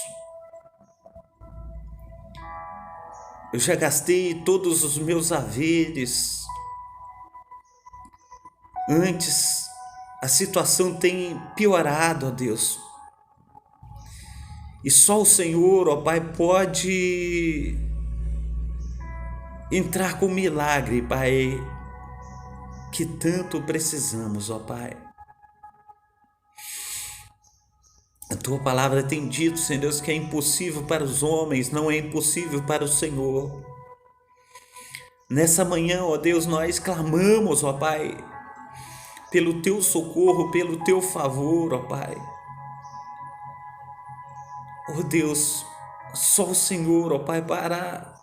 Eu já gastei todos os meus haveres. Antes a situação tem piorado, ó Deus. E só o Senhor, ó Pai, pode entrar com milagre, Pai, que tanto precisamos, ó Pai. A Tua palavra tem dito, Senhor Deus, que é impossível para os homens, não é impossível para o Senhor. Nessa manhã, ó Deus, nós clamamos, ó Pai, pelo Teu socorro, pelo Teu favor, ó Pai. Ó Deus, só o Senhor, ó Pai, para,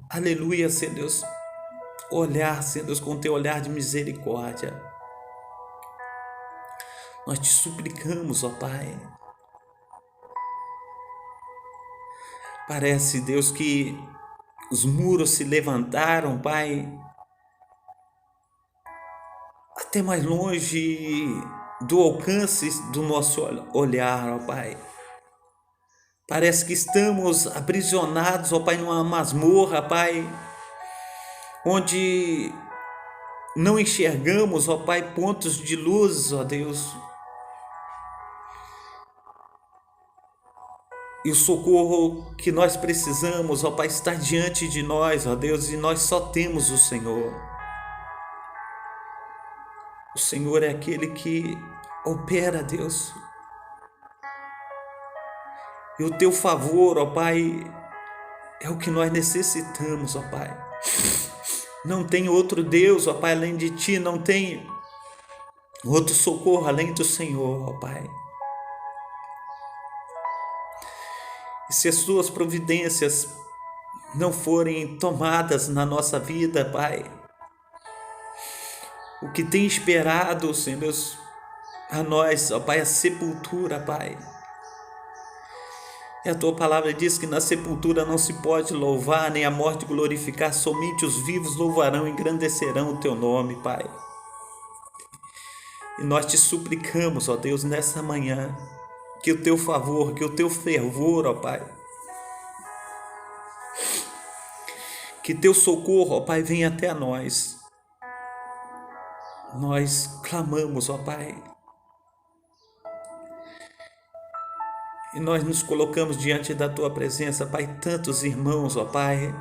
aleluia, Senhor Deus, olhar, Senhor Deus, com Teu olhar de misericórdia. Nós te suplicamos, ó Pai. Parece, Deus, que os muros se levantaram, Pai, até mais longe do alcance do nosso olhar, ó Pai. Parece que estamos aprisionados, ó Pai, numa masmorra, Pai, onde não enxergamos, ó Pai, pontos de luz, ó Deus. E o socorro que nós precisamos, ó Pai, está diante de nós, ó Deus, e nós só temos o Senhor. O Senhor é aquele que opera, Deus. E o Teu favor, ó Pai, é o que nós necessitamos, ó Pai. Não tem outro Deus, ó Pai, além de Ti, não tem outro socorro além do Senhor, ó Pai. E se as Tuas providências não forem tomadas na nossa vida, Pai, o que tem esperado, Senhor Deus, a nós, ó Pai, a sepultura, Pai. E a Tua palavra diz que na sepultura não se pode louvar, nem a morte glorificar, somente os vivos louvarão e engrandecerão o Teu nome, Pai. E nós te suplicamos, ó Deus, nessa manhã, que o Teu favor, que o Teu fervor, ó Pai, que Teu socorro, ó Pai, venha até a nós. Nós clamamos, ó Pai, e nós nos colocamos diante da Tua presença, Pai, tantos irmãos, ó Pai,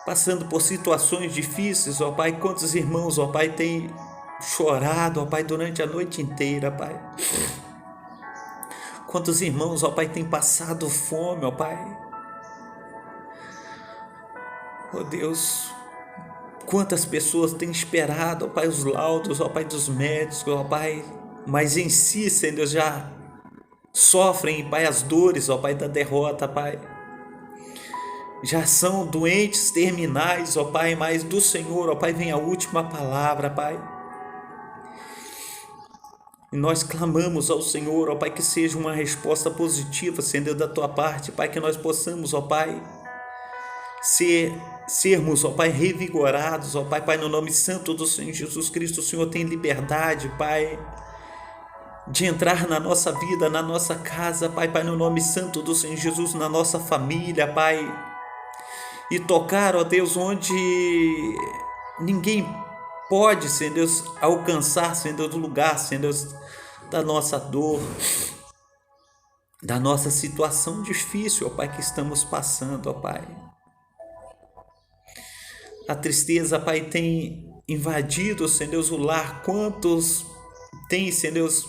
passando por situações difíceis, ó Pai, quantos irmãos, ó Pai, têm chorado, ó Pai, durante a noite inteira, Pai. Quantos irmãos, ó Pai, têm passado fome, ó Pai. Ó Deus, quantas pessoas têm esperado, ó Pai, os laudos, ó Pai, dos médicos, ó Pai, mas em si, Senhor Deus, já sofrem, Pai, as dores, ó Pai, da derrota, Pai. Já são doentes terminais, ó Pai, mas do Senhor, ó Pai, vem a última palavra, Pai. E nós clamamos ao Senhor, ó Pai, que seja uma resposta positiva, Senhor, da Tua parte, Pai, que nós possamos, ó Pai, sermos, ó Pai, revigorados, ó Pai, Pai, no nome santo do Senhor Jesus Cristo. O Senhor tem liberdade, Pai, de entrar na nossa vida, na nossa casa, Pai, Pai, no nome santo do Senhor Jesus, na nossa família, Pai, e tocar, ó Deus, onde ninguém pode, Senhor Deus, alcançar, Senhor Deus, o lugar, Senhor Deus, da nossa dor, da nossa situação difícil, ó Pai, que estamos passando, ó Pai. A tristeza, Pai, tem invadido, Senhor Deus, o lar. Quantos têm, Senhor Deus,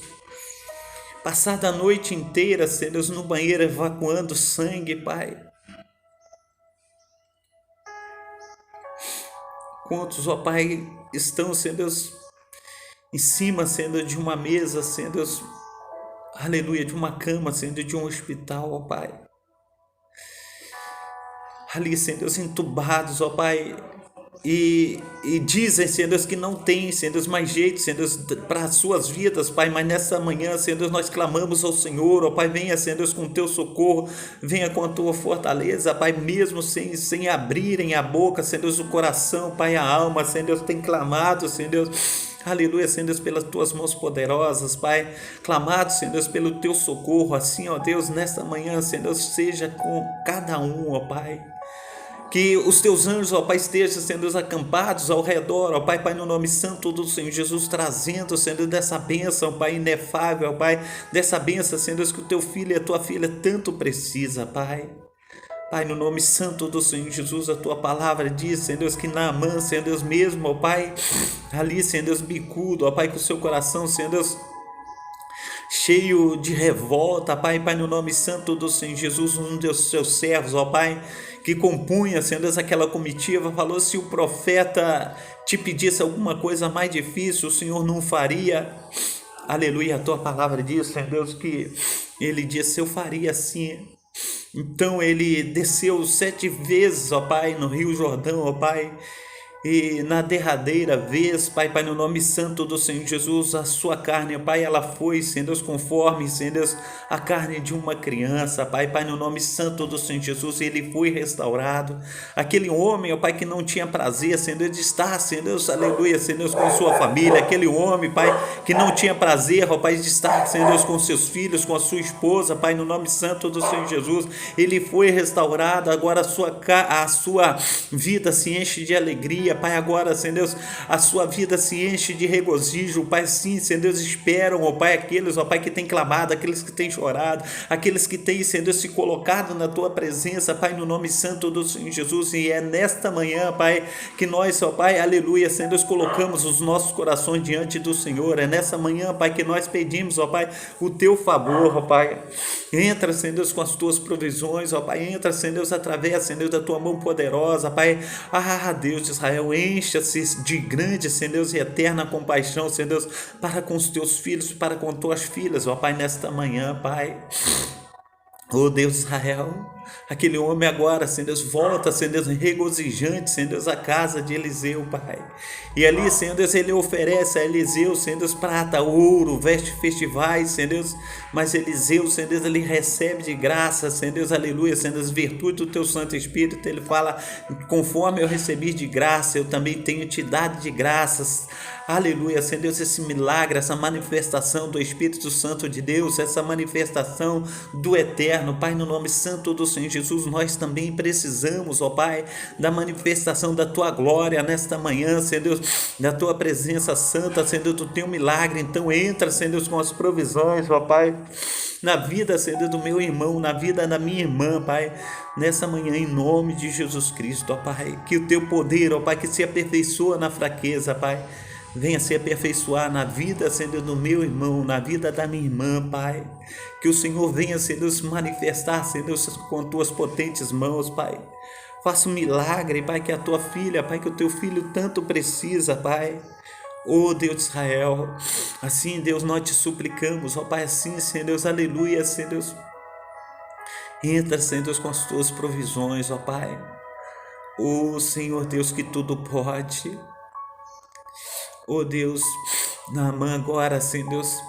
passado a noite inteira, Senhor Deus, no banheiro evacuando sangue, Pai. Quantos, ó Pai, estão, Senhor Deus, em cima, Senhor Deus, de uma mesa, Senhor Deus, aleluia, de uma cama, Senhor Deus, de um hospital, ó Pai. Ali, Senhor Deus, entubados, ó Pai, e dizem, Senhor Deus, que não tem, Senhor Deus, mais jeito, Senhor Deus, para as suas vidas, Pai, mas nessa manhã, Senhor Deus, nós clamamos ao Senhor, ó Pai, venha, Senhor Deus, com o Teu socorro, venha com a Tua fortaleza, Pai, mesmo sem abrirem a boca, Senhor Deus, o coração, Pai, a alma, Senhor Deus, tem clamado, Senhor Deus, aleluia, Senhor Deus, pelas Tuas mãos poderosas, Pai, clamado, Senhor Deus, pelo Teu socorro, assim, ó Deus, nesta manhã, Senhor Deus, seja com cada um, ó Pai, Que os teus anjos, ó Pai, estejam sendo acampados ao redor, ó Pai, no nome santo do Senhor Jesus, trazendo, Senhor, dessa bênção, Pai, inefável, ó Pai, dessa bênção, Senhor, que o teu filho e a tua filha tanto precisa, Pai. Pai, no nome santo do Senhor Jesus, a tua palavra diz, Senhor Deus, que Naamã, Senhor Deus mesmo, ó Pai, ali, Senhor Deus, bicudo, ó Pai, com o seu coração, Senhor Deus, cheio de revolta, Pai, no nome santo do Senhor Jesus, um dos seus servos, ó Pai, que compunha, Senhor Deus, aquela comitiva, falou: se o profeta te pedisse alguma coisa mais difícil, o Senhor não faria. Aleluia, a tua palavra diz, Senhor Deus, que ele disse: eu faria sim. Então ele desceu 7 vezes, ó Pai, no Rio Jordão, ó Pai, e na derradeira vez, Pai, no nome santo do Senhor Jesus, a sua carne, ó Pai, ela foi, Senhor Deus, conforme, Senhor Deus, a carne de uma criança, Pai, no nome santo do Senhor Jesus, ele foi restaurado. Aquele homem, ó Pai, que não tinha prazer, Senhor Deus, de estar, Senhor Deus, aleluia, Senhor Deus, com sua família, aquele homem, Pai, que não tinha prazer, ó Pai, de estar, Senhor Deus, com seus filhos, com a sua esposa, Pai, no nome santo do Senhor Jesus, ele foi restaurado. Agora a sua vida se enche de alegria, Pai. Agora, Senhor Deus, a sua vida se enche de regozijo, Pai. Sim, Senhor Deus, esperam, ó Pai, aqueles, ó Pai, que têm clamado, aqueles que têm chorado, aqueles que têm, Senhor Deus, se colocado na tua presença, Pai, no nome santo do Senhor Jesus. E é nesta manhã, Pai, que nós, ó Pai, aleluia, Senhor Deus, colocamos os nossos corações diante do Senhor. É nessa manhã, Pai, que nós pedimos, ó Pai, o teu favor, ó Pai. Entra, Senhor Deus, com as tuas provisões, ó Pai. Entra, Senhor Deus, através, Senhor Deus, da tua mão poderosa, Pai. Deus de Israel, encha-se de grande, Senhor Deus, e eterna compaixão, Senhor Deus, para com os teus filhos, para com tuas filhas, ó Pai, nesta manhã, Pai. Oh Deus de Israel, aquele homem agora, Senhor Deus, volta, Senhor Deus, regozijante, Senhor Deus, à casa de Eliseu, Pai. E ali, Senhor Deus, ele oferece a Eliseu, Senhor Deus, prata, ouro, veste festivais, Senhor Deus, mas Eliseu, Senhor Deus, ele recebe de graça, Senhor Deus, aleluia, Senhor Deus, virtude do teu Santo Espírito. Ele fala: conforme eu recebi de graça, eu também tenho te dado de graças. Aleluia, Senhor Deus, esse milagre, essa manifestação do Espírito Santo de Deus, essa manifestação do Eterno, Pai, no nome santo do Senhor Jesus, nós também precisamos, ó Pai, da manifestação da tua glória nesta manhã, Senhor Deus, da tua presença santa, Senhor Deus, do teu milagre. Então entra, Senhor Deus, com as provisões, ó Pai, na vida, Senhor Deus, do meu irmão, na vida da minha irmã, Pai, nessa manhã, em nome de Jesus Cristo, ó Pai, que o teu poder, ó Pai, que se aperfeiçoa na fraqueza, Pai, venha se aperfeiçoar na vida, Senhor, do meu irmão, na vida da minha irmã, Pai. Que o Senhor venha, Senhor, se manifestar, Senhor, com tuas potentes mãos, Pai. Faça um milagre, Pai, que a tua filha, Pai, que o teu filho tanto precisa, Pai. Oh Deus de Israel, assim, Deus, nós te suplicamos, ó Pai, assim, Senhor Deus, aleluia, Senhor Deus. Entra, Senhor Deus, com as tuas provisões, ó Pai. Oh Senhor Deus, que tudo pode. Oh Deus, Naamã agora, Senhor Deus,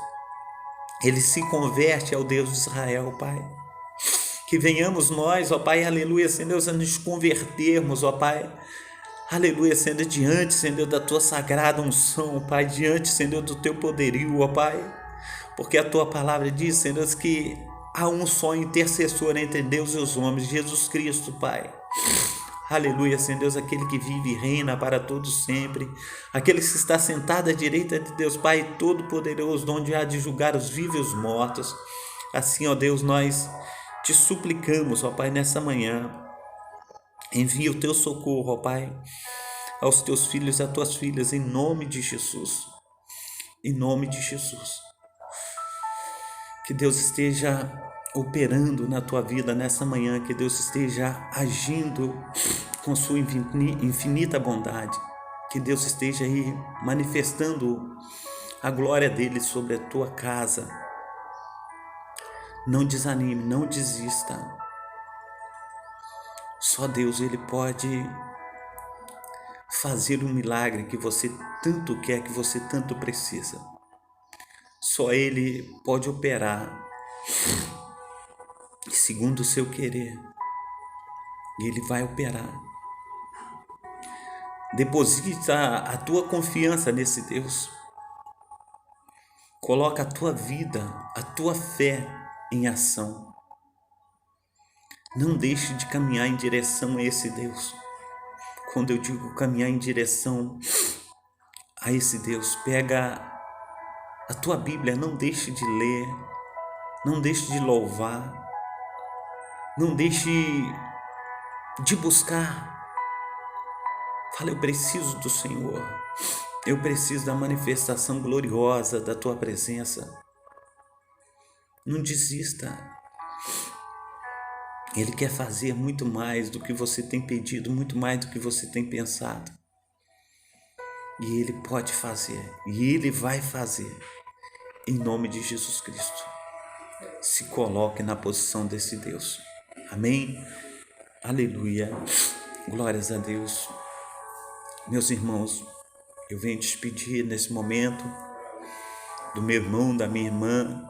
ele se converte ao Deus de Israel, Pai. Que venhamos nós, ó Pai, aleluia, Senhor Deus, a nos convertermos, ó Pai. Aleluia, Senhor, diante, Senhor, da tua sagrada unção, Pai, diante, Senhor, do teu poderio, ó Pai. Porque a tua palavra diz, Senhor, que há um só intercessor entre Deus e os homens, Jesus Cristo, Pai. Aleluia, Senhor Deus, aquele que vive e reina para todos sempre, aquele que está sentado à direita de Deus, Pai Todo-Poderoso, onde há de julgar os vivos e os mortos. Assim, ó Deus, nós te suplicamos, ó Pai, nessa manhã, envia o teu socorro, ó Pai, aos teus filhos e às tuas filhas, em nome de Jesus, em nome de Jesus. Que Deus esteja operando na tua vida nessa manhã, que Deus esteja agindo com sua infinita bondade, que Deus esteja aí manifestando a glória dele sobre a tua casa. Não desanime, não desista. Só Deus, ele pode fazer um milagre que você tanto quer, que você tanto precisa. Só ele pode operar segundo o seu querer, e ele vai operar. Deposita a tua confiança nesse Deus, coloca a tua vida, a tua fé em ação. Não deixe de caminhar em direção a esse Deus. Quando eu digo caminhar em direção a esse Deus, pega a tua Bíblia, não deixe de ler, não deixe de louvar, não deixe de buscar. Fala, eu preciso do Senhor, eu preciso da manifestação gloriosa da tua presença. Não desista. Ele quer fazer muito mais do que você tem pedido, muito mais do que você tem pensado. E Ele pode fazer, e Ele vai fazer, em nome de Jesus Cristo. Se coloque na posição desse Deus. Amém? Aleluia. Glórias a Deus. Meus irmãos, eu venho despedir nesse momento do meu irmão, da minha irmã.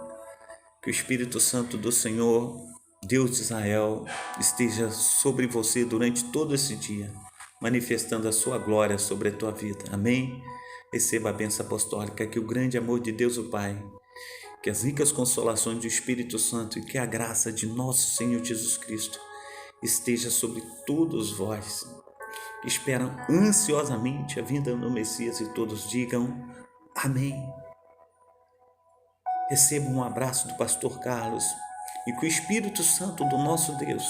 Que o Espírito Santo do Senhor, Deus de Israel, esteja sobre você durante todo esse dia, manifestando a sua glória sobre a tua vida. Amém? Receba a bênção apostólica, que o grande amor de Deus o Pai, que as ricas consolações do Espírito Santo e que a graça de nosso Senhor Jesus Cristo esteja sobre todos vós, que esperam ansiosamente a vinda do Messias, e todos digam amém. Receba um abraço do pastor Carlos e que o Espírito Santo do nosso Deus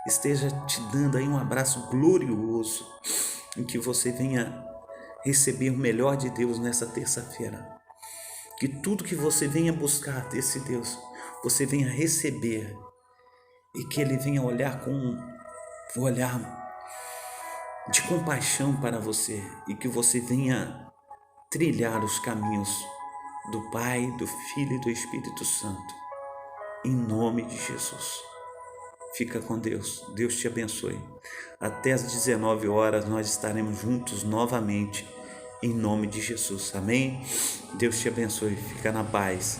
esteja te dando aí um abraço glorioso, em que você venha receber o melhor de Deus nessa terça-feira. Que tudo que você venha buscar desse Deus, você venha receber, e que Ele venha olhar com um olhar de compaixão para você, e que você venha trilhar os caminhos do Pai, do Filho e do Espírito Santo, em nome de Jesus. Fica com Deus, Deus te abençoe. Até às 19 horas nós estaremos juntos novamente, em nome de Jesus, amém? Deus te abençoe, fica na paz.